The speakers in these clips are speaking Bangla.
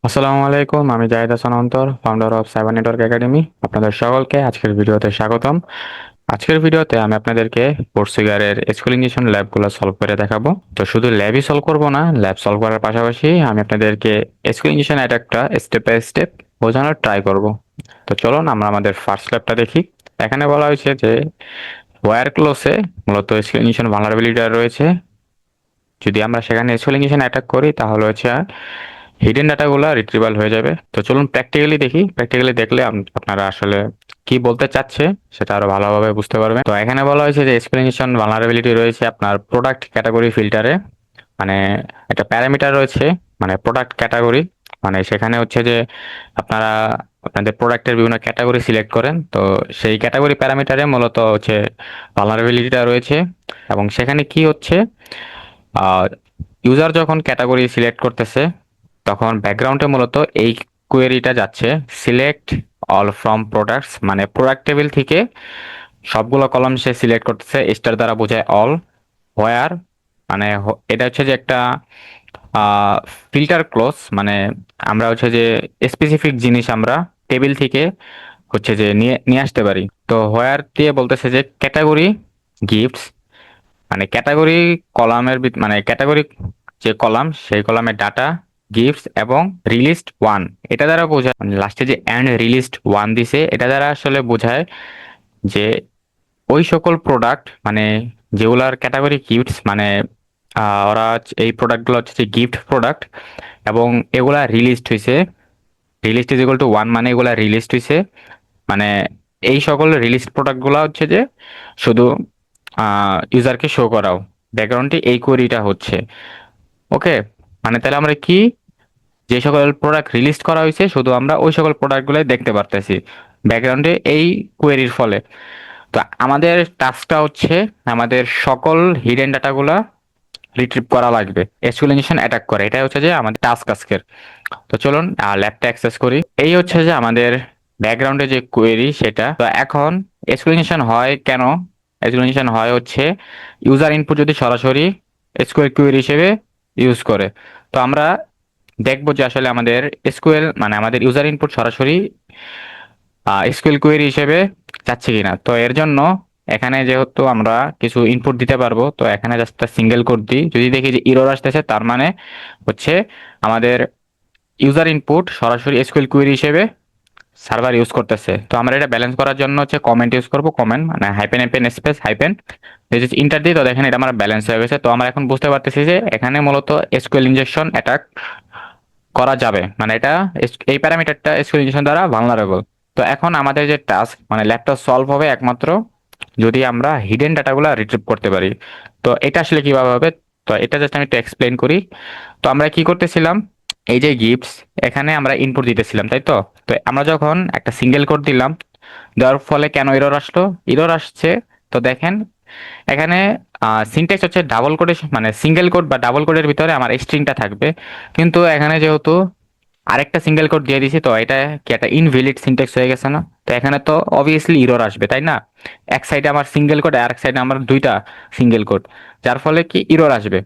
আসসালামু আলাইকুম, আমি জাহিদ হাসান অন্তর, founder of cyber network academy. আপনাদের সকলকে আজকের ভিডিওতে স্বাগতম। আজকের ভিডিওতে আমি আপনাদেরকে পোর্টসুগারের এক্সক্লুশন ল্যাবগুলো সলভ করে দেখাবো। তো শুধু ল্যাবই সলভ করব না, ল্যাব সলভ করার পাশাপাশি আমি আপনাদেরকে এক্সক্লুশন অ্যাটাকটা স্টেপ বাই স্টেপ বোঝানোর ট্রাই করব। তো চলুন আমরা আমাদের ফার্স্ট ল্যাবটা দেখি। এখানে বলা হয়েছে যে ওয়্যার ক্লোসে মূলত এক্সক্লুশন ভালনারেবিলিটি রয়েছে। যদি আমরা সেখানে এক্সক্লুশন অ্যাটাক করি তাহলে হচ্ছে হিডেন ডাটাগুলো রিট্রিভাল হয়ে যাবে। তো চলুন প্র্যাকটিক্যালি দেখি। প্র্যাকটিক্যালি দেখলে আপনারা আসলে কি বলতে চাচ্ছে সেটা আরো ভালোভাবে বুঝতে পারবেন। তো এখানে বলা হয়েছে যে এক্সপ্লেনেশন ভালনারেবিলিটি রয়েছে আপনার প্রোডাক্ট ক্যাটাগরি ফিল্টারে। মানে একটা প্যারামিটার রয়েছে, মানে প্রোডাক্ট ক্যাটাগরি। মানে সেখানে হচ্ছে যে আপনারা আপনাদের প্রোডাক্টের বিভিন্ন ক্যাটাগরি সিলেক্ট করেন, তো সেই ক্যাটাগরি প্যারামিটারে মূলত হচ্ছে ভালনারেবিলিটিটা রয়েছে। এবং সেখানে কি হচ্ছে, ইউজার যখন ক্যাটাগরি সিলেক্ট করতেছে তখন ব্যাকগ্রাউন্ডে মূলত এই কোয়েরিটা যাচ্ছে, সিলেক্ট অল ফ্রম প্রোডাক্টস, মানে প্রোডাক্ট টেবিল থেকে সবগুলো কলাম সে সিলেক্ট করতেছে। স্টার দ্বারা বোঝায় অল। হোয়ার মানে এটা হচ্ছে যে একটা ফিল্টার ক্লোজ, মানে আমরা হচ্ছে যে স্পেসিফিক জিনিস আমরা টেবিল থেকে হচ্ছে যে নিয়ে নিয়ে আসতে পারি। তো হোয়ার দিয়ে বলতেছে যে ক্যাটাগরি গিফটস, মানে ক্যাটাগরি কলামের মানে ক্যাটাগরি যে কলাম সেই কলামের ডাটা গিফটস এবং রিলিস্ট ওয়ান, এটা দ্বারা বোঝায়, মানে লাস্টে যে অ্যান্ড রিলিস্ট ওয়ান দিছে এটা দ্বারা আসলে বোঝায় যে ওই সকল প্রোডাক্ট, মানে যেগুলার ক্যাটাগরি গিফটস, মানে এই প্রোডাক্টগুলো হচ্ছে যে গিফট প্রোডাক্ট এবং এগুলা রিলিস্ট হয়েছে। রিলিস্ট ইজ ইকুয়াল টু ওয়ান, মানে এগুলা রিলিস্ট হয়েছে। মানে এই সকল রিলিস্ট প্রোডাক্টগুলো হচ্ছে যে শুধু ইউজারকে শো করাও। ব্যাকগ্রাউন্ডে এই কোয়েরিটা হচ্ছে। ওকে, মানে তাহলে আমরা কি, যে সকল প্রোডাক্ট রিলিজ করা হয়েছে শুধু আমরা ওই সকল প্রোডাক্টগুলোই দেখতে পারতেছি ব্যাকগ্রাউন্ডে এই কোয়েরির ফলে। তো আমাদের টাস্কটা হচ্ছে আমাদের সকল হিডেন ডাটাগুলা রিট্রিভ করা লাগবে, এক্সক্লুশন অ্যাটাক করে। এটাই হচ্ছে যে আমাদের টাস্ক আজকের। তো চলুন ল্যাবটা অ্যাক্সেস করি। এই হচ্ছে যে আমাদের ব্যাকগ্রাউন্ডে যে কোয়েরি সেটা। তো এখন এক্সক্লুশন হয় কেন? এক্সক্লুশন হয় হচ্ছে ইউজার ইনপুট যদি সরাসরি এসকিউএল কোয়েরি হিসেবে ইউজ করে। তো আমরা দেখবো যে আসলে আমাদের এসকিউএল, মানে আমাদের ইউজার ইনপুট সরাসরি এসকিউএল কোয়েরি হিসেবে যাচ্ছে কিনা। তো এর জন্য এখানে যেহেতু আমরা কিছু ইনপুট দিতে পারবো, তো এখানে জাস্ট সিঙ্গেল কোড দিই। যদি দেখি যে ইরর আসতেছে তার মানে হচ্ছে আমাদের ইউজার ইনপুট সরাসরি এসকিউএল কোয়েরি হিসেবে সার্ভার ইউজ করতেছে। তো আমরা এটা ব্যালেন্স করার জন্য হচ্ছে কমেন্ট ইউজ করবো। কমেন্ট মানে হাইপেন এপেন স্পেস হাইপেন, যদি ইন্টার দিই তো দেখেন এটা আমার ব্যালেন্স হয়ে গেছে। তো আমরা এখন বুঝতে পারতেছি যে এখানে মূলত এসকিউএল ইনজেকশন অ্যাটাক করা যাবে, মানে এটা এই প্যারামিটারটা এসকিউএল ইনজেকশন দ্বারা ভালনারেবল। তো এখন আমাদের যে টাস্ক, মানে ল্যাবটা সলভ হবে একমাত্র যদি আমরা হিডেন ডাটাগুলো রিট্রিভ করতে পারি। তো এটা আসলে কিভাবে হবে, তো এটা জাস্ট আমি একটু এক্সপ্লেন করি। তো আমরা কি করতেছিলাম, এই যে গিফটস, এখানে আমরা ইনপুট দিতেছিলাম, তাই তো। তো আমরা যখন একটা সিঙ্গেল কোড দিলাম, দেওয়ার ফলে কেন এরর আসলো? এরর আসছে, তো দেখেন এখানে সিনট্যাক্স হচ্ছে ডাবল কোডের, মানে সিঙ্গেল কোড বা ডাবল কোডের ভিতরে আমার স্ট্রিংটা থাকবে। কিন্তু এখানে যেহেতু আরেকটা সিঙ্গেল কোড দিয়ে দিছি, তো এটা কি একটা ইনভ্যালিড সিনট্যাক্স হয়ে গেছে না? তো এখানে তো অবভিয়াসলি ইরর আসবে, তাই না? এক সাইডে আমার সিঙ্গেল কোড আর এক সাইডে আমার দুইটা সিঙ্গেল কোড, যার ফলে কি ইরর আসবে।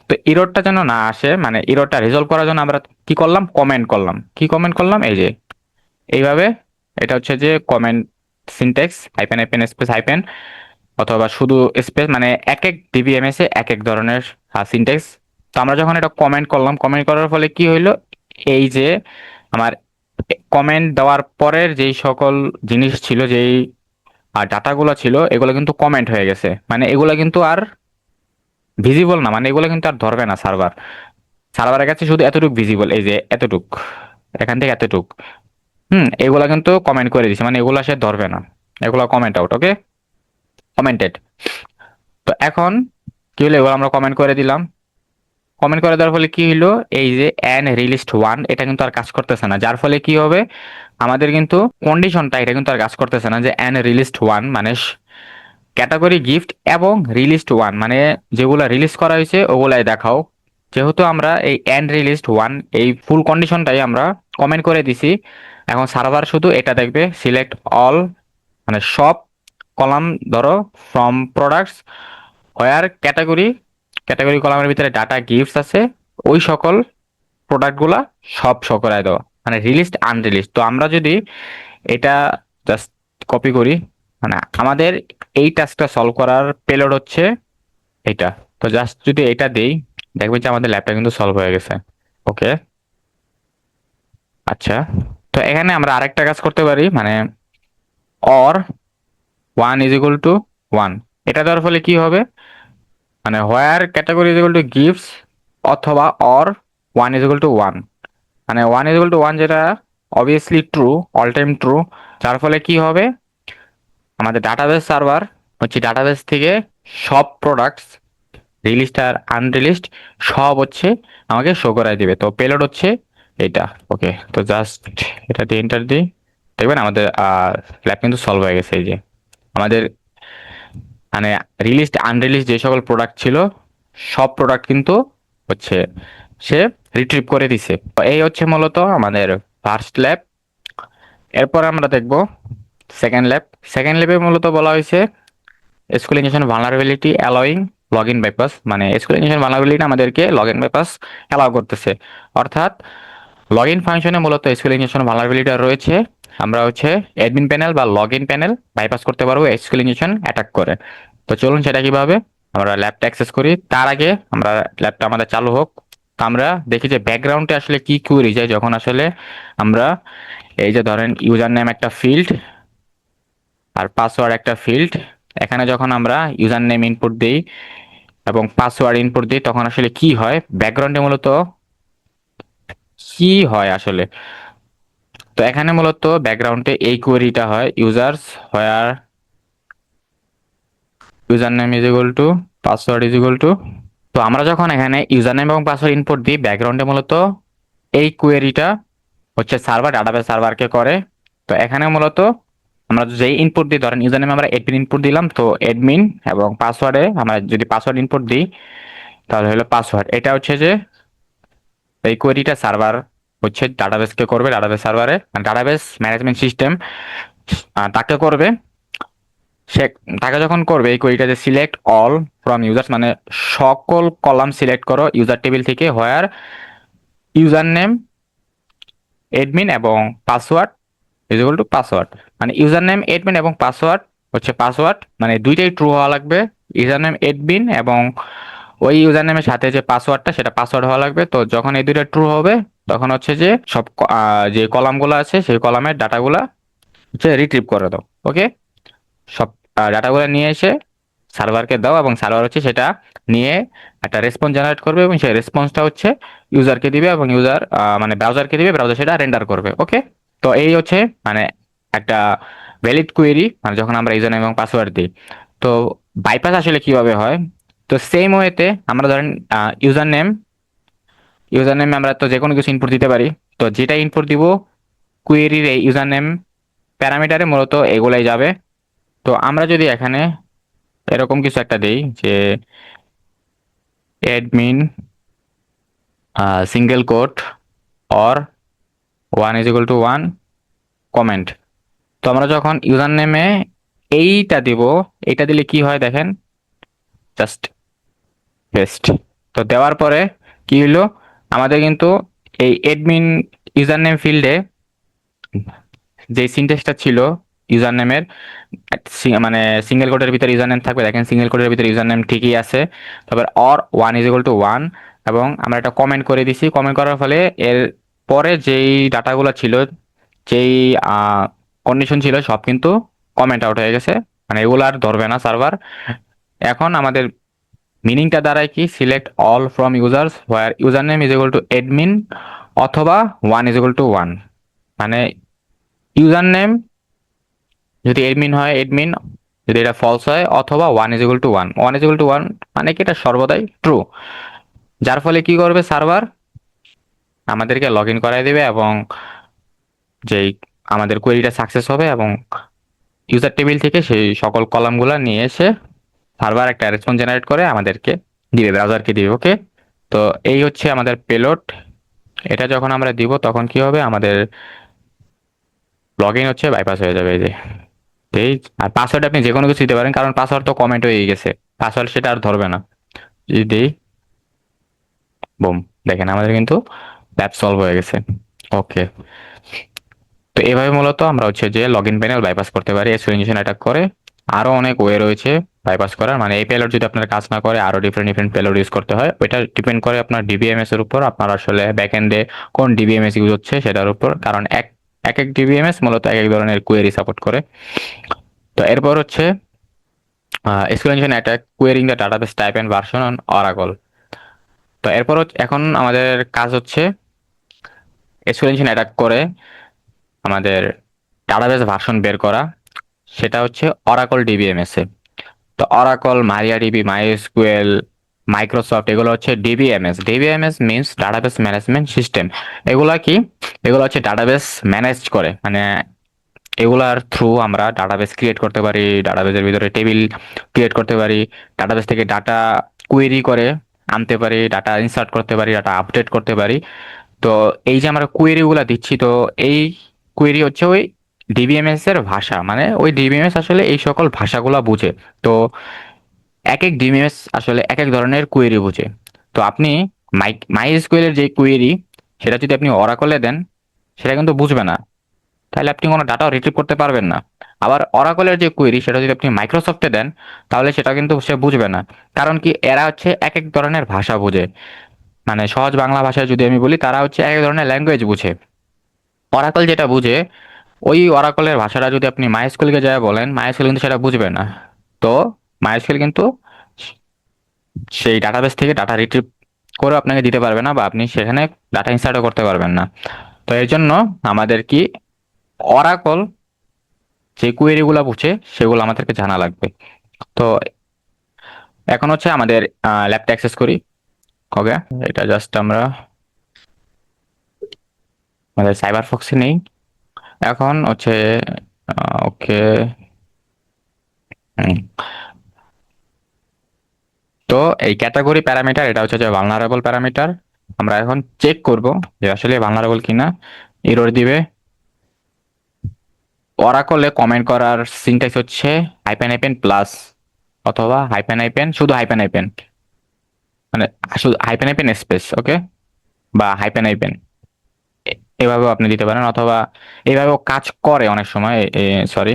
তো ইররটা যেন না আসে, মানে ইররটা রিজলভ করার জন্য আমরা কি করলাম, কমেন্ট করলাম। কি কমেন্ট করলাম, এই যে এইভাবে। এটা হচ্ছে যে comment syntax, hyphen hyphen space hyphen অথবা শুধু স্পেস, মানে এক এক ডিবিএমএস এ এক এক ধরনের সিনট্যাক্স। তো আমরা যখন এটা কমেন্ট করলাম, কমেন্ট করার ফলে কি হইলো, এই যে আমার কমেন্ট দেওয়ার পরের যেই সকল জিনিস ছিল, যেই ডাটাগুলো ছিল, এগুলো কিন্তু কমেন্ট হয়ে গেছে। মানে এগুলো কিন্তু আর ভিজিবল না, মানে এগুলো কিন্তু আর ধরবে না সার্ভার। সার্ভারের কাছে শুধু এতটুক ভিজিবল, এই যে এতটুক, এখান থেকে এতটুক। এগুলা কিন্তু কমেন্ট করে দিছে, মানে এগুলা সে ধরবে না। এগুলা কমেন্ট আউট, ওকে, কমেন্টেড। তো এখন কি হলো, এগুলো আমরা কমেন্ট করে দিলাম। কমেন্ট করে দেওয়ার ফলে কি হলো, এই যে অ্যান রিলিস্ট ওয়ান, এটা কিন্তু আর কাজ করতেছে না। যার ফলে কি হবে, আমাদের কিন্তু কন্ডিশনটা এটা কিন্তু আর কাজ করতেছে না, যে অ্যান রিলিস্ট ওয়ান মানে ক্যাটাগরি গিফট এবং রিলিস্ট ওয়ান, মানে যেগুলা রিলিজ করা হয়েছে ওগুলাই দেখাও। যেহেতু আমরা এই অ্যান্ড রিলিস্ট ওয়ান এই ফুল কন্ডিশনটাই আমরা কমেন্ট করে দিছি, এখন সার্ভার শুধু এটা দেখবে, সিলেক্ট অল, মানে সব কলাম ধরো from products where category, category কলামের ভিতরে ডাটা গিফটস আছে, ওই সকল প্রোডাক্টগুলা সব শো করায় দেওয়া, মানে রিলিজড আনরিলিজড। তো আমরা যদি এটা জাস্ট কপি করি, মানে আমাদের এই টাস্কটা সলভ করার পেলোড হচ্ছে এটা। তো জাস্ট যদি এটা দেই, দেখবেন যে আমাদের ল্যাবটা কিন্তু সলভ হয়ে গেছে। ওকে, আচ্ছা। তো এখানে আমরা আরেকটা কাজ করতে পারি, মানে অর 1 = 1। এটা দেওয়ার ফলে কি হবে, মানে where category is equal to gives অথবা অর 1 = 1, মানে 1 = 1 যেটা obviously true, all time true. যার ফলে কি হবে, আমাদের ডাটাবেস সার্ভার হচ্ছে ডাটাবেস থেকে সব প্রোডাক্টস রিলিজড আর আনরিলিজড সব হচ্ছে আমাকে শো করাই দিবে। তো পেলোড হচ্ছে এটা। ওকে, তো জাস্ট এটা দিয়ে এন্টার দিই, দেখবেন আমাদের ল্যাব কিন্তু সলভ হয়ে গেছে। এই যে আমাদের মানে রিলিজড আনরিলিজড যে সকল প্রোডাক্ট ছিল সব প্রোডাক্ট কিন্তু হচ্ছে সে রিট্রিভ করে দিছে। তো এই হচ্ছে মূলত আমাদের ফার্স্ট ল্যাব। এরপর আমরা দেখব সেকেন্ড ল্যাব। সেকেন্ড ল্যাবে মূলত বলা হয়েছে SQL injection vulnerability allowing log in bypass, মানে এসকিউএল ইনজেকশন ভালনারেবিলিটি আমাদেরকে লগ ইন বাইপাস অ্যালাউ করতেছে। অর্থাৎ লগ ইন ফাংশনে মূলত এসকিউএল ইনজেকশন ভালনারেবিলিটি রয়েছে। আমরা হচ্ছে অ্যাডমিন প্যানেল বা লগ ইন প্যানেল বাইপাস করতে পারবো এসকিউএল ইনজেকশন অ্যাটাক করে। তো চলুন সেটা কিভাবে আমরা ল্যাবটা অ্যাক্সেস করি। তার আগে আমরা ল্যাবটা আমাদের চালু হোক। তো আমরা দেখি যে ব্যাকগ্রাউন্ডে আসলে কি কুয়েরি যায় যখন আসলে আমরা এই যে ধরেন ইউজার নেম একটা ফিল্ড আর পাসওয়ার্ড একটা ফিল্ড, এখানে যখন আমরা ইউজার নেম ইনপুট দিই এবং পাসওয়ার্ড ইনপুট দিই তখন আসলে কি হয়, ব্যাকগ্রাউন্ডে মূলত কি হয় আসলে। তো এখানে মূলত ব্যাকগ্রাউন্ডে এই কোয়েরিটা হয়, users where user name is equal two password is equal two. তো আমরা যখন এখানে ইউজার নেম এবং পাসওয়ার্ড ইনপুট দিই ব্যাকগ্রাউন্ডে মূলত এই কোয়েরিটা হচ্ছে সার্ভার ডাটাবেস সার্ভারকে করে। তো এখানে মূলত আমরা যেই ইনপুট দিই, ধরেন ইউজার নেমে আমরা এডমিন ইনপুট দিলাম, তো এডমিন এবং পাসওয়ার্ডে আমরা যদি পাসওয়ার্ড ইনপুট দিই তাহলে হলো পাসওয়ার্ড। এটা হচ্ছে যে এই কোয়েরিটা সার্ভার হচ্ছে ডাটাবেসকে করবে, ডাটাবেস সার্ভারে ডাটাবেস ম্যানেজমেন্ট সিস্টেম তাকে করবে। সে তাকে যখন করবে এই কোয়েরিটা যে সিলেক্ট অল ফ্রম ইউজার্স, মানে সকল কলাম সিলেক্ট করো ইউজার টেবিল থেকে, হোয়ার ইউজার নেম এডমিন এবং password is equal two password. মানে ইউজার নেম এডমিন এবং পাসওয়ার্ড হচ্ছে পাসওয়ার্ড, মানে দুইটাই ট্রু হওয়া লাগবে। ইউজার নেম এডমিন এবং ওই ইউজার নেমের সাথে যে পাসওয়ার্ডটা সেটা পাসওয়ার্ড হওয়া লাগবে। তো যখন এই দুইটা ট্রু হবে তখন হচ্ছে যে সব যে কলামগুলো আছে সেই কলামের ডাটাগুলা হচ্ছে রিট্রিভ করে দাও। ওকে, সব ডাটাগুলো নিয়ে এসে সার্ভারকে দাও এবং সার্ভার হচ্ছে সেটা নিয়ে একটা রেসপন্স জেনারেট করবে এবং সেই রেসপন্সটা হচ্ছে ইউজারকে দিবে এবং ইউজার মানে ব্রাউজারকে দিবে, ব্রাউজার সেটা রেন্ডার করবে। ওকে, তো এই হচ্ছে মানে একটা ভ্যালিড কোয়েরি, মানে যখন আমরা ইউজার নেম এবং পাসওয়ার্ড দিই। তো বাইপাস আসলে কিভাবে হয়, তো সেম ওয়েতে আমরা ধরেন ইউজার নেম আমরা তো যে কোনো কিছু ইনপুট দিতে পারি। তো যেটা ইনপুট দিব কোয়েরির এই ইউজার নেম প্যারামিটারে মূলত এগুলাই যাবে। তো আমরা যদি এখানে এরকম কিছু একটা দেই যে admin single quote or 1 = 1 comment. তো আমরা যখন ইউজার নেমে এইটা দিব, এইটা দিলে কি হয় দেখেন, জাস্ট পেস্ট। তো দেওয়ার পরে কি হলো, আমাদের কিন্তু এই অ্যাডমিন ইউজার নেম ফিল্ডে যে সিনট্যাক্সটা ছিল ইউজার নেমের, মানে সিঙ্গেল কোটের ভিতরে ইউজার নেম থাকবে, দেখেন সিঙ্গেল কোটের ভিতরে ইউজার নেম ঠিকই আছে। তারপর অর 1 = 1 এবং আমরা একটা কমেন্ট করে দিছি। কমেন্ট করার ফলে এর পরে যেই ডাটাগুলো ছিল, যেই কন্ডিশন ছিল সব কিন্তু কমেন্ট আউট হয়ে গেছে, মানে এগুলো আর ধরবে না সার্ভার। এখন আমাদের মিনিংটা দাঁড়ায় কি, select all from users where user name is equal two admin অথবা 1 = 1, মানে ইউজার নেম যদি এডমিন হয় এডমিন, যদি এটা ফলস হয়, অথবা 1 = 1। 1 = 1 মানে কি এটা সর্বদাই ট্রু। যার ফলে কি করবে সার্ভার, আমাদেরকে লগ ইন করাই দেবে এবং যেই আমাদের কোয়েরিটা সাকসেস হবে এবং ইউজার টেবিল থেকে সেই সকল কলামগুলো নিয়ে এসে সার্ভার একটা রেসপন্স জেনারেট করে আমাদেরকে দিবে, ব্রাউজারকে দিবে। ওকে, তো এই হচ্ছে আমাদের পেলোড। এটা যখন আমরা দিব তখন কি হবে, আমাদের লগ ইন হচ্ছে বাইপাস হয়ে যাবে। এই যে এই, আর পাসওয়ার্ড আপনি যে কোনো কিছু দিতে পারেন কারণ পাসওয়ার্ড তো কমেন্ট হয়ে গেছে, পাসওয়ার্ড সেটা আর ধরবে না। যদি দেই বুম, দেখেন আমাদের কিন্তু ল্যাব সলভ হয়ে গেছে। ওকে, তো এভাবে মূলত আমরা হচ্ছে যে লগ ইন প্যানেল বাইপাস করতে পারি এসকিউএল ইঞ্জেকশন অ্যাটাক করে। আরো অনেক ওয়ে রয়েছে বাইপাস করার, মানে এই পেলোড যদি আপনার কাজ না করে আরো ডিফারেন্ট ডিফারেন্ট পেলোড ইউজ করতে হয়। ওইটা ডিপেন্ড করে আপনার ডিবিএমএস এর উপর, আপনার আসলে ব্যাক এন্ডে কোন ডিবিএমএস ইউজ হচ্ছে সেটার উপর, কারণ এক এক এক ডিবিএমএস মূলত এক এক ধরনের কোয়েরি সাপোর্ট করে। তো এরপর হচ্ছে SQL injection attack querying the database type and version on Oracle. তো এরপর এখন আমাদের কাজ হচ্ছে এসকিউএল ইঞ্জেকশন অ্যাটাক করে আমাদের ডাটাবেস ভার্সন বের করা, সেটা হচ্ছে অরাকল ডিবিএমএস এ। তো অরাকল, মারিয়াডিবি, মাইএসকিউএল, মাইক্রোসফট, এগুলো হচ্ছে DBMS. DBMS means database management system. এগুলা কি? এগুলো হচ্ছে ডাটাবেস ম্যানেজ করে, মানে এগুলার থ্রু আমরা ডাটাবেস ক্রিয়েট করতে পারি, ডাটাবেসের ভিতরে টেবিল ক্রিয়েট করতে পারি, ডাটাবেস থেকে ডাটা কুয়েরি করে আনতে পারি, ডাটা ইনসার্ট করতে পারি, ডাটা আপডেট করতে পারি। তো এই যে আমরা কোয়েরি গুলা দিচ্ছি, তো এই কোয়েরি হচ্ছে ওই ডিবিএমএস এর ভাষা, মানে ওই ডিবিএমএস আসলে এই সকল ভাষাগুলা বুঝে। তো এক এক ডিবিএমএস আসলে এক এক ধরনের কোয়েরি বুঝে। তো আপনি মাইএসকিউএল এর যে কোয়েরি, সেটা যদি আপনি অরাকলে দেন, সেটা কিন্তু বুঝবে না, তাহলে আপনি কোনো ডাটাও রিট্রিভ করতে পারবেন না। আবার অরাকলের যে কোয়েরি, সেটা যদি আপনি মাইক্রোসফটে দেন, তাহলে সেটা কিন্তু সে বুঝবে না। কারণ কি, এরা হচ্ছে এক এক ধরনের ভাষা বুঝে, মানে সহজ বাংলা ভাষায় যদি আমি বলি, তারা হচ্ছে এক এক ধরনের ল্যাঙ্গুয়েজ বুঝে। অরাকল যেটা বুঝে, ওই অরাকলের ভাষাটা যদি আপনি মাইস্কুলকে যায় বলেন, মাইস্কুল কিন্তু সেটা বুঝবে না। তো মাইস্কুল কিন্তু সেই ডাটাবেস থেকে ডাটা রিট্রিভ করে আপনাকে দিতে পারবে না, বা আপনি সেখানে ডাটা ইনসার্টও করতে পারবেন না। তো এর জন্য আমাদের কি অরাকল যে কোয়েরি গুলা বুঝে সেগুলো আমাদেরকে জানা লাগবে। তো এখন হচ্ছে আমাদের ল্যাবটা অ্যাক্সেস করি। ওকে, এটা জাস্ট আমরা আমাদের সাইবার ফক্সে নেই। এখন হচ্ছে ওকে, তো এই ক্যাটাগরি প্যারামিটার, এটা হচ্ছে যে ভালনারেবল প্যারামিটার। আমরা এখন চেক করব যে আসলে ভালনারেবল কিনা। এরর দিবে। অরাকলে কমেন্ট করার সিনট্যাক্স হচ্ছে হাইপেন হাইপেন প্লাস, অথবা হাইপেন হাইপেন, শুধু হাইপেন হাইপেন, মানে শুধু হাইপেন হাইপেন স্পেস, ওকে, বা হাইপেন হাইপেন, এভাবেও আপনি দিতে পারেন, অথবা এইভাবেও কাজ করে অনেক সময়। সরি,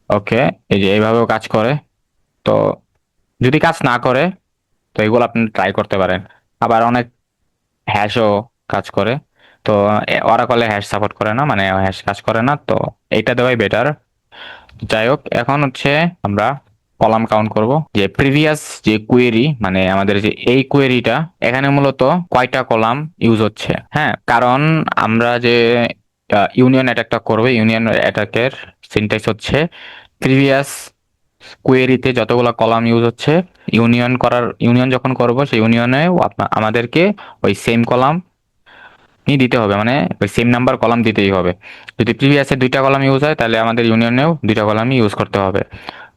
ওকে, এই যে এইভাবেও কাজ করে। তো যদি কাজ না করে, তো এগুলো আপনি ট্রাই করতে পারেন। আবার অনেক হ্যাশও কাজ করে। তো অরাকলে হ্যাশ সাপোর্ট করে না, মানে হ্যাশ কাজ করে না, তো এইটা দেওয়াই বেটার। যাই হোক, এখন হচ্ছে আমরা কলাম কাউন্ট করব, যে প্রিভিয়াস যে কোয়েরি, মানে আমাদের যে এই কোয়েরিটা, এখানে মূলত কয়টা কলাম ইউজ হচ্ছে। হ্যাঁ, কারণ আমরা যে ইউনিয়ন অ্যাটাকটা করবো, ইউনিয়ন অ্যাটাকের সিনট্যাক্স হচ্ছে প্রিভিয়াস কোয়েরিতে যতগুলো কলাম ইউজ হচ্ছে, ইউনিয়ন যখন করব, সেই ইউনিয়নেও আমাদেরকে ওই সেম কলাম দিতে হবে, মানে ওই সেম নাম্বার কলাম দিতেই হবে। যদি প্রিভিয়াসে দুইটা কলাম ইউজ হয়, তাহলে আমাদের ইউনিয়নেও দুইটা কলামই ইউজ করতে হবে।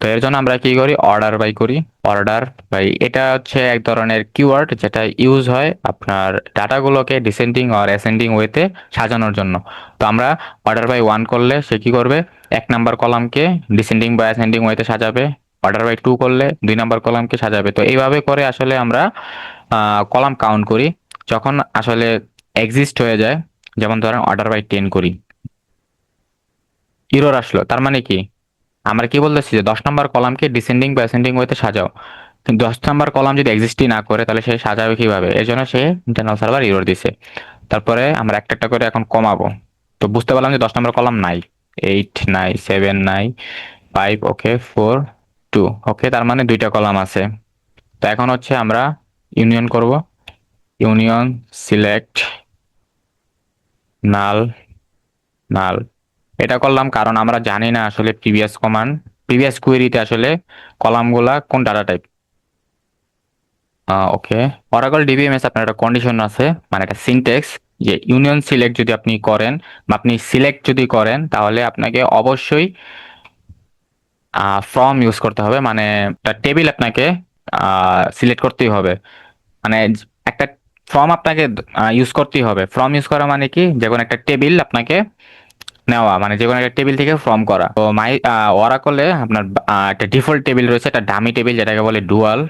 তো এর জন্য আমরা কি করি, অর্ডার বাই করি। অর্ডার বাই, এটা হচ্ছে এক ধরনের কিওয়ার্ড যেটা ইউজ হয় আপনার ডাটাগুলোকে ডিসেন্ডিং আর অ্যাসেন্ডিং ওয়েতে সাজানোর জন্য। তো আমরা অর্ডার বাই ওয়ান করলে সে কি করবে, এক নাম্বার কলামকে ডিসেন্ডিং বা অ্যাসেন্ডিং ওয়েতে সাজাবে। অর্ডার বাই টু করলে দুই নাম্বার কলামকে সাজাবে। তো এইভাবে করে আসলে আমরা কলাম কাউন্ট করি। যখন আসলে এক্সিস্ট হয়ে যায়, যেমন ধরেন অর্ডার বাই 10 করি, এরর আসলো, তার মানে কি, আমরা কি বলতেছি যে 10 নম্বর কলামকে ডিসেন্ডিং বা অ্যাসেন্ডিং ওয়েতে সাজাও। কিন্তু 10 নম্বর কলাম যদি এক্সিস্টই না করে, তাহলে সে সাজাবে কিভাবে? এর জন্য সে ইন্টারনাল সার্ভার এরর দিছে। তারপরে আমরা একটা একটা করে এখন কমাবো। তো বুঝতে পারলাম যে 10 নম্বর কলাম নাই, 8 নাই, 7 নাই, 5, ওকে, 4, 2, ওকে, তার মানে দুইটা কলাম আছে। তো এখন হচ্ছে আমরা ইউনিয়ন করব। ইউনিয়ন সিলেক্ট নাল, নাল, এটা করলাম কারণ আমরা জানি না আসলে প্রিভিয়াস কোয়েরিতে আসলে কলামগুলা কোন ডাটা টাইপ। ওকে, অরাকল ডিবিএমএস আপনার একটা কন্ডিশন আছে, মানে একটা সিনট্যাক্স, যে ইউনিয়ন সিলেক্ট যদি আপনি করেন, বা আপনি সিলেক্ট যদি করেন, তাহলে আপনাকে অবশ্যই ফ্রম ইউজ করতে হবে, মানে একটা টেবিল আপনাকে সিলেক্ট করতেই হবে। মানে একটা ফর্ম আপনাকে ইউজ করতেই হবে। ফর্ম ইউজ করা মানে কি, যে কোনো একটা টেবিল আপনাকে নেওয়া, মানে যে কোনো একটা টেবিল থেকে ফর্ম করা। তো ওরাকলে আপনার একটা ডিফল্ট টেবিল রয়েছে, একটা ডামি টেবিল যেটাকে বলে ডুয়াল।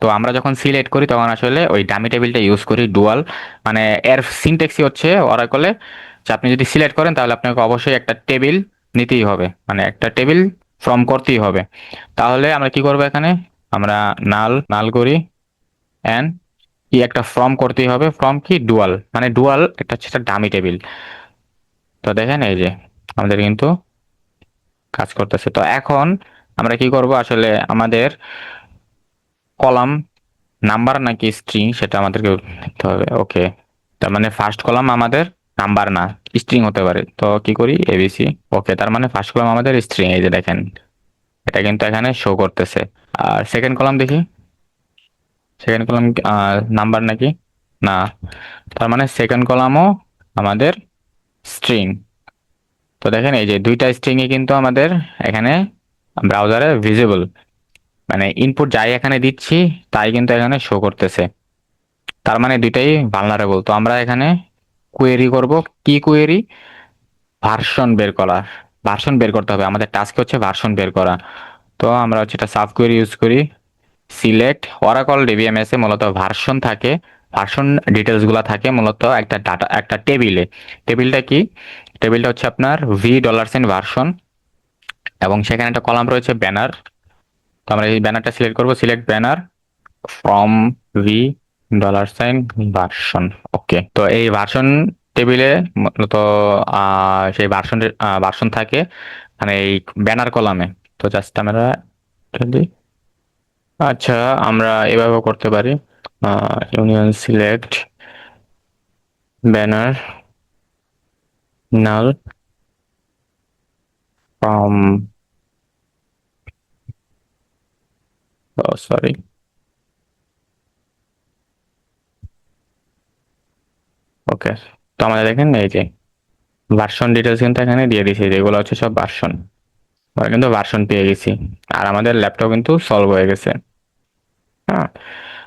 তো আমরা যখন সিলেক্ট করি তখন আসলে ওই ডামি টেবিলটা ইউজ করি ডুয়াল, মানে এর সিনট্যাক্সই হচ্ছে অরাকলে যে আপনি যদি সিলেক্ট করেন তাহলে আপনাকে অবশ্যই একটা টেবিল নিতেই হবে, মানে একটা টেবিল ফর্ম করতেই হবে। তাহলে আমরা কি করবো এখানে, আমরা নাল নাল করি এন্ড কি একটা ফর্ম করতেই হবে, ফর্ম কি ডুয়াল, মানে ডুয়াল একটা হচ্ছে একটা ডামি টেবিল। তো দেখেন এই যে আমাদের কিন্তু কাজ করতেছে। তো এখন আমরা কি করব আসলে, আমাদের কলাম নাম্বার নাকি স্ট্রিং সেটা আমাদেরকে দেখতে হবে। ওকে, তার মানে ফার্স্ট কলাম আমাদের নাম্বার না স্ট্রিং হতে পারে, তো কি করি এবিসি। ওকে, তার মানে ফার্স্ট কলাম আমাদের স্ট্রিং, এই যে দেখেন এটা কিন্তু এখানে শো করতেছে। আর সেকেন্ড কলাম দেখি, সেকেন্ড কলাম নাম্বার নাকি, না, তার মানে সেকেন্ড কলামও আমাদের স্ট্রিং। তো দেখেন এই যে দুইটা স্ট্রিংই কিন্তু আমাদের এখানে ব্রাউজারে ভিজিবল, মানে ইনপুট যাই এখানে দিচ্ছি তাই কিন্তু এখানে শো করতেছে। তার মানে দুইটাই ভালনারেবল। তো আমরা এখানে কোয়েরি করব, কি কোয়েরি, ভার্সন বের করা, ভার্সন বের করতে হবে, আমাদের টাস্ক হচ্ছে ভার্সন বের করা। তো আমরা হচ্ছে এটা সাব কোয়েরি ইউজ করি, সিলেক্ট ওরাকল ডিবিএমএস এ মূলত ভার্সন থাকে, ভার্সন ডিটেলস গুলা থাকে মূলত একটা ডাটা একটা টেবিলে। টেবিলটা কি, টেবিলটা হচ্ছে আপনার $v ভার্সন, এবং সেখানে একটা কলাম রয়েছে ব্যানার। তো আমরা এই ব্যানারটা সিলেক্ট করব, select banner from $v version. Okay, তো এই ভার্সন টেবিলে মূলত সেই ভার্সন ভার্সন থাকে মানে এই ব্যানার কলামে। তো জাস্ট আমরা এটা দিই। আচ্ছা, আমরা এভাবেও করতে পারি, union select banner null from, sorry, okay. তো আমাদের দেখেন এই যে ভার্সন ডিটেলস কিন্তু এখানে দিয়ে দিয়েছি, যেগুলো হচ্ছে সব ভার্সন, আমরা কিন্তু ভার্সন পেয়ে গেছি। আর আমাদের ল্যাপটপ কিন্তু সলভ হয়ে গেছে। হ্যাঁ,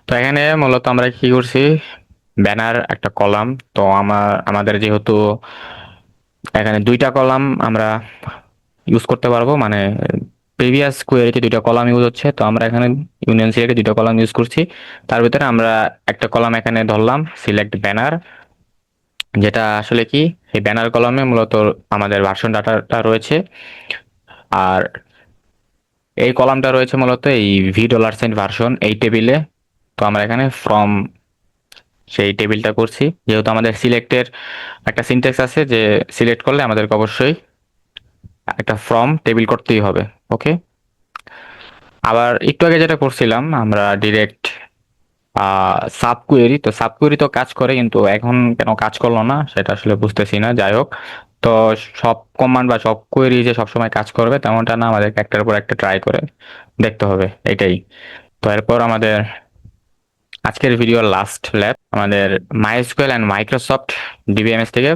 তো এখানে মূলত আমরা কি করছি, ব্যানার একটা কলাম। তো আমাদের যেহেতু এখানে দুইটা কলাম আমরা ইউজ করতে পারবো, মানে প্রিভিয়াস কোয়েরিতে দুইটা কলাম ইউজ হচ্ছে, তো আমরা এখানে ইউনিয়ন সিলেক্টে দুইটা কলাম ইউজ করছি। তার ভিতরে আমরা একটা কলাম এখানে ধরলাম সিলেক্ট ব্যানার, যেটা আসলে কি এই ব্যানার কলামে মূলত আমাদের ভার্সন ডাটাটা রয়েছে। আর এই কলামটা রয়েছে মূলত এই $v ভার্সন এই টেবিলে। তো আমরা এখানে ফ্রম সেই টেবিলটা করছি, যেহেতু আমাদের সিলেক্টের একটা সিনট্যাক্স আছে যে সিলেক্ট করলে আমাদেরকে অবশ্যই একটা ফ্রম টেবিল করতেই হবে। ওকে, আবার একটু আগে যেটা করছিলাম আমরা ডিরেক্ট সাব কোয়েরি, তো সাব কোয়েরি তো কাজ করে কিন্তু এখন কেন কাজ করলো না সেটা আসলে বুঝতেছি না। যাই হোক, তো সব কমান্ড বা সব কোয়েরি যে সবসময় কাজ করবে তেমনটা না, আমাদেরকে একটার পর একটা ট্রাই করে দেখতে হবে, এটাই। তো এরপর আমাদের আজকের ভিডিওর লাস্ট ল্যাব, আমাদের মাইএসকিউএল এন্ড মাইক্রোসফট ডিবিএমএস থেকে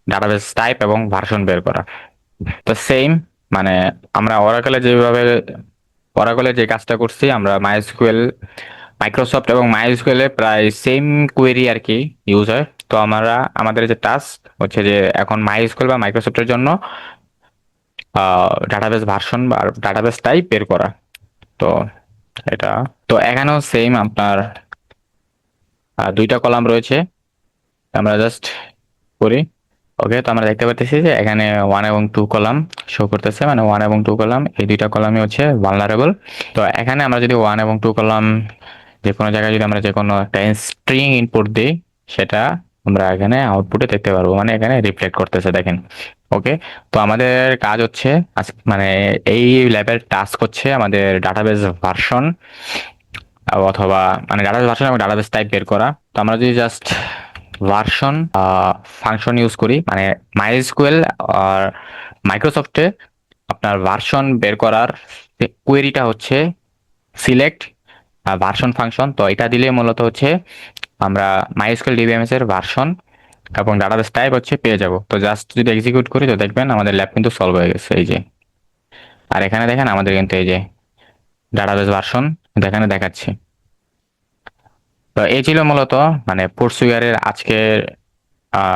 ডাটাবেস টাইপ এবং ভার্সন বের করা। তো সেম, মানে আমরা অরাকলে যে কাজটা করছি, আমরা মাইএসকিউএল মাইক্রোসফট এবং মাইএসকিউএল এ প্রায় সেম কোয়েরি আর কি ইউজ হয়। তো আমরা আমাদের যে টাস্ক হচ্ছে যে এখন মাইএসকিউএল বা মাইক্রোসফটের জন্য ডাটাবেস ভার্সন বা ডাটাবেস টাইপ বের করা। তো এটা, তো এখানেও সেম আপনার দুইটা কলাম রয়েছে, আমরা জাস্ট করি। ওকে, তো আমরা দেখতে পাচ্ছি যে এখানে 1 এবং 2 কলাম শো করতেছে, মানে 1 এবং 2 কলাম, এই দুইটা কলামই হচ্ছে ভালনারেবল। তো এখানে আমরা যদি 1 এবং 2 কলাম যে কোনো জায়গায় যদি আমরা যে কোনো একটা স্ট্রিং ইনপুট দিই, সেটা আমরা এখানে আউটপুটে দেখতে পারবো, মানে এখানে রিফ্লেক্ট করতেছে দেখেন। ওকে, তো আমাদের কাজ হচ্ছে মানে এই ল্যাবের টাস্ক হচ্ছে আমাদের ডাটাবেস ভার্সন অথবা মানে ডাটাবেস ভার্সন এবং ডাটাবেস টাইপ বের করা। তো আমরা যদি জাস্ট ভার্সন ফাংশন ইউজ করি, মানে মাইএসকিউএল আর মাইক্রোসফটে আপনার ভার্সন বের করার কোয়েরিটা হচ্ছে সিলেক্ট ভার্সন ফাংশন। তো এটা দিলে মূলত হচ্ছে আমরা মাইএসকিউএল ডিবিএমএস এর ভার্সন এবং ডাটাবেস টাইপ হচ্ছে পেয়ে যাব। তো জাস্ট যদি এক্সিকিউট করি তো দেখবেন আমাদের ল্যাব কিন্তু সলভ হয়ে গেছে, এই যে। আর এখানে দেখেন আমাদের কিন্তু এই যে ডাটাবেস ভার্সন এখানে দেখাচ্ছে। তো এই ছিল মূলত মানে ফোর্সউইয়ারের আজকের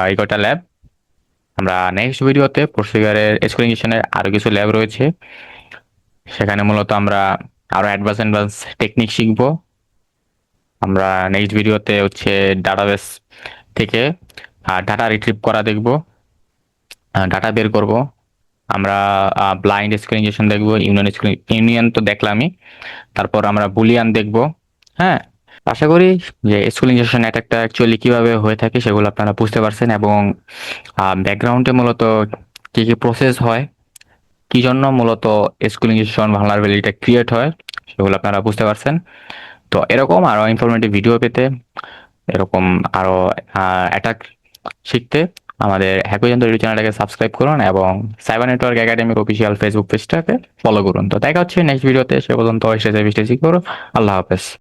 এই কয়টা ল্যাব। আমরা নেক্সট ভিডিওতে ফোর্সউইয়ারের এক্সপ্লেনেশনের আরো কিছু ল্যাব রয়েছে, সেখানে মূলত আমরা আরো অ্যাডভান্স টেকনিক শিখবো। আমরা নেক্সট ভিডিওতে হচ্ছে ডাটাবেস থেকে ডাটা রিট্রিভ করা দেখব, ডাটা বের করব। আমরা ব্লাইন্ড স্কুল ইনজেকশন দেখব, ইউনিয়ন তো দেখলামই। তারপর আমরা বুলিয়ান দেখব। হ্যাঁ, আশা করি যে স্কুল ইনজেকশন অ্যাটাকটা অ্যাকচুয়ালি কিভাবে হয়ে থাকে সেগুলো আপনারা বুঝতে পারছেন, এবং ব্যাকগ্রাউন্ডে মূলত কি কি প্রসেস হয়, কি জন্য মূলত স্কুল ইনজেকশন ভালনারেবিলিটি ক্রিয়েট হয় সেগুলো আপনারা বুঝতে পারছেন। তো এরকম আরো ইনফরমেটিভ ভিডিও পেতে, এরকম আরো অ্যাটাক শিখতে আমাদের হ্যাকোযন্ত্র ইউটিউব চ্যানেলটাকে সাবস্ক্রাইব করুন এবং সাইবার নেটওয়ার্ক একাডেমির অফিসিয়াল ফেসবুক পেজটাকে ফলো করুন। তো দেখা হচ্ছে নেক্সট ভিডিওতে, সে পর্যন্ত স্টে সেফ স্টে সিকিউর। আল্লাহ হাফেজ।